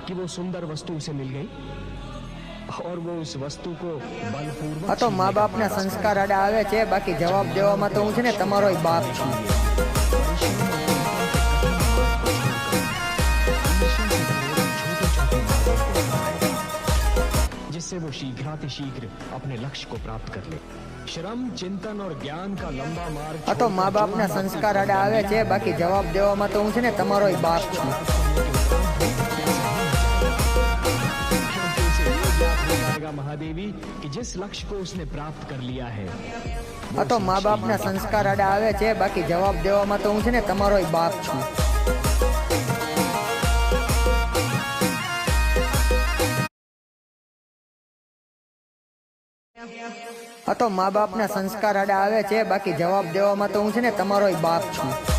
कि वो सुंदर वस्तु उसे मिल गई और वो उस वस्तु को बलपूर्वक तो माँ बाप ने संस्कार आडा आवे छे, बाकी जवाब देवामां तो हूँ छे ने तमारो बाप छुं। जिससे वो शीघ्रातिशीघ्र अपने लक्ष्य को प्राप्त कर ले। श्रम, चिंतन और ज्ञान का लंबा मार्ग तो माँ बाप ने संस्कार आडा आवे छे, बाकी जवाब देवामां तो हूँ छे ने तमारो बाप छुं। महादेवी कि जिस लक्ष्य को उसने प्राप्त कर लिया है। तो माँ बाप ने संस्कार आडा आवे छे, बाकी जवाब देवामां तो हूँ छे ने तमारो बाप छुं। तो माँ बाप ने संस्कार आडा आवे छे, बाकी जवाब देवामां तो हूँ छे ने तमारो बाप छुं।